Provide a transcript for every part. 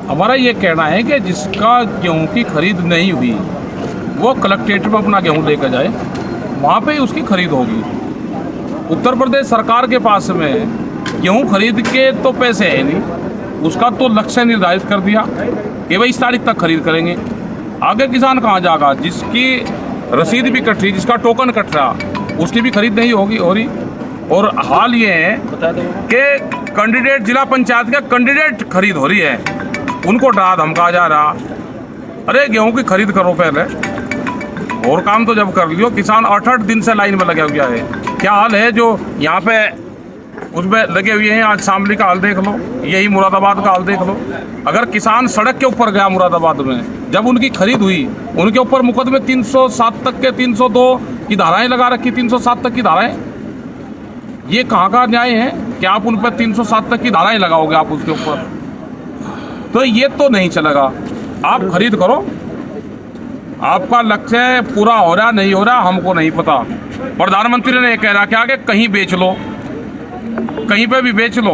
हमारा ये कहना है कि जिसका गेहूं की खरीद नहीं हुई वो कलेक्ट्रेट में अपना गेहूं लेकर जाए, वहाँ पे ही उसकी खरीद होगी। उत्तर प्रदेश सरकार के पास में गेहूं खरीद के तो पैसे है नहीं, उसका तो लक्ष्य निर्धारित कर दिया कि भाई इस तारीख तक खरीद करेंगे। आगे किसान कहाँ जाएगा? जिसकी रसीद भी कट रही, जिसका टोकन कट रहा, उसकी भी खरीद नहीं हो रही। और हाल ये है कि कैंडिडेट, जिला पंचायत का कैंडिडेट खरीद हो रही है, उनको डरा धमका जा रहा। अरे गेहूं की खरीद करो पहले, और काम तो जब कर लियो। किसान 8-8 दिन से लाइन में लगे हुआ है। क्या हाल है जो यहाँ पे उसमें लगे हुए हैं? आज शामली का हाल देख लो, यही मुरादाबाद का हाल देख लो। अगर किसान सड़क के ऊपर गया मुरादाबाद में, जब उनकी खरीद हुई, उनके ऊपर मुकदमे 307 तक के 302 की धाराएं लगा रखी, 307 तक की धाराएं। ये कहाँ का न्याय है कि आप उन पर 307 तक की धाराएं लगाओगे आप उसके ऊपर? तो ये तो नहीं चलेगा। आप खरीद करो, आपका लक्ष्य पूरा हो रहा नहीं हो रहा हमको नहीं पता। प्रधानमंत्री ने कह रहा क्या कि कहीं बेच लो, कहीं पे भी बेच लो,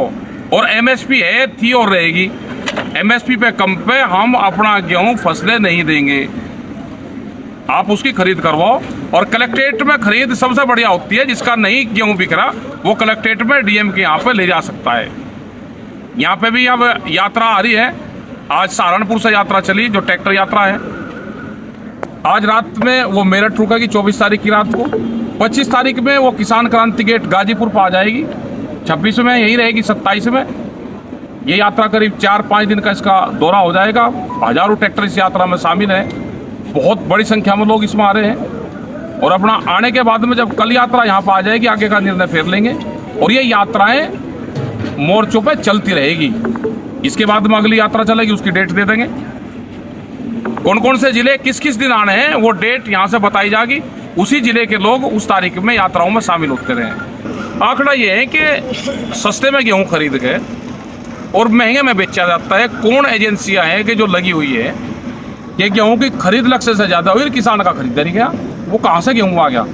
और एमएसपी है, थी और रहेगी। एमएसपी पे कम पे हम अपना गेहूं फसलें नहीं देंगे। आप उसकी खरीद करवाओ, और कलेक्ट्रेट में खरीद सबसे बढ़िया होती है। जिसका नहीं गेहूं बिक रहा वो कलेक्ट्रेट में डीएम के यहाँ पे ले जा सकता है। यहाँ पे भी अब यात्रा आ रही है। आज सहारनपुर से यात्रा चली, जो ट्रैक्टर यात्रा है। आज रात में वो मेरठ रुकेगी, 24 तारीख की रात को। 25 तारीख में वो किसान क्रांति गेट गाजीपुर पर आ जाएगी। 26 में यही रहेगी, 27 में ये यात्रा करीब 4-5 दिन का इसका दौरा हो जाएगा। हजारों ट्रैक्टर इस यात्रा में शामिल हैं। बहुत बड़ी संख्या में लोग इसमें आ रहे हैं। और अपना आने के बाद में जब कल यात्रा यहाँ पर आ जाएगी, आगे का निर्णय फिर लेंगे। और ये यात्राएं मोर्चों पे चलती रहेगी। इसके बाद में अगली यात्रा चलेगी, उसकी डेट दे देंगे। कौन कौन से जिले किस किस दिन आने हैं वो डेट यहाँ से बताई जाएगी। उसी जिले के लोग उस तारीख में यात्राओं में शामिल होते रहे। आंकड़ा ये है कि सस्ते में गेहूं खरीद के और महंगे में बेचा जाता है। कौन एजेंसियां हैं कि जो लगी हुई है कि गेहूं की खरीद लक्ष्य से ज़्यादा हुई, किसान का खरीदारी गया, वो कहाँ से गेहूं आ गया?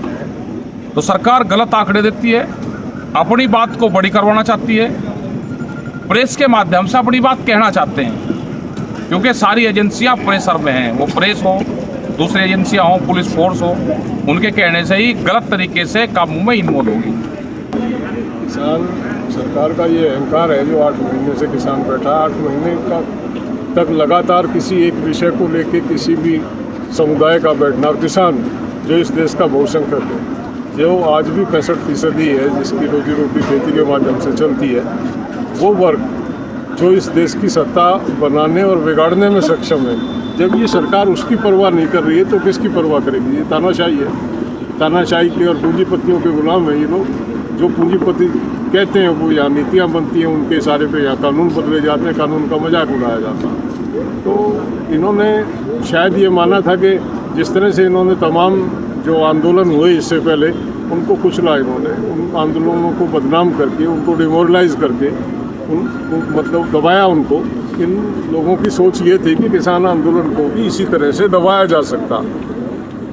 तो सरकार गलत आंकड़े देती है, अपनी बात को बड़ी करवाना चाहती है, प्रेस के माध्यम से अपनी बात कहना चाहते हैं। क्योंकि सारी एजेंसियां प्रेशर में हैं, वो प्रेस हो, दूसरी एजेंसियां हो, पुलिस फोर्स हो, उनके कहने से ही गलत तरीके से काबू में इन्वॉल्व होगी। किसान सरकार का ये अहंकार है जो 8 महीने से किसान बैठा। 8 महीने का तक लगातार किसी एक विषय को लेकर किसी भी समुदाय का बैठना। और किसान जो इस देश का बहुसंख्यक है, जो आज भी 65% ही है, जिसकी रोजी रोटी खेती के माध्यम से चलती है, वो वर्ग जो इस देश की सत्ता बनाने और बिगाड़ने में सक्षम है, जब ये सरकार उसकी परवाह नहीं कर रही है तो किसकी परवाह करेगी? ये तानाशाही है। तानाशाही की और पूंजीपतियों के गुलाम है ये लोग। जो पूंजीपति कहते हैं वो यहाँ नीतियाँ बनती हैं उनके इशारे पे, यहाँ कानून बदले जाते हैं, कानून का मजाक उड़ाया जाता है। तो इन्होंने शायद ये माना था कि जिस तरह से इन्होंने तमाम जो आंदोलन हुए इससे पहले उनको कुचला, इन्होंने उन आंदोलनों को बदनाम करके, उनको डिमोरलाइज करके मतलब दबाया उनको। इन लोगों की सोच ये थी कि किसान आंदोलन को भी इसी तरह से दबाया जा सकता।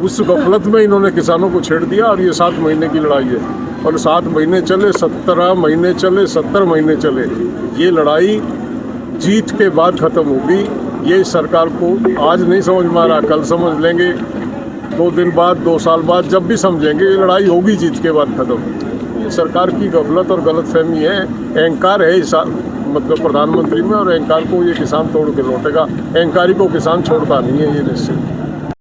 उस गफलत में इन्होंने किसानों को छेड़ दिया। और ये 7 महीने की लड़ाई है, और 7 महीने चले, 17 महीने चले, 70 महीने चले। ये लड़ाई जीत के बाद ख़त्म होगी। ये सरकार को आज नहीं समझ में आ रहा, कल समझ लेंगे, 2 दिन बाद, 2 साल बाद, जब भी समझेंगे ये लड़ाई होगी जीत के बाद ख़त्म। ये सरकार की गफलत और गलतफहमी है। अहंकार है इस मतलब प्रधानमंत्री में, और अहंकार को ये किसान तोड़ के लौटेगा। अहंकारी को किसान छोड़ता नहीं है, ये निश्चित।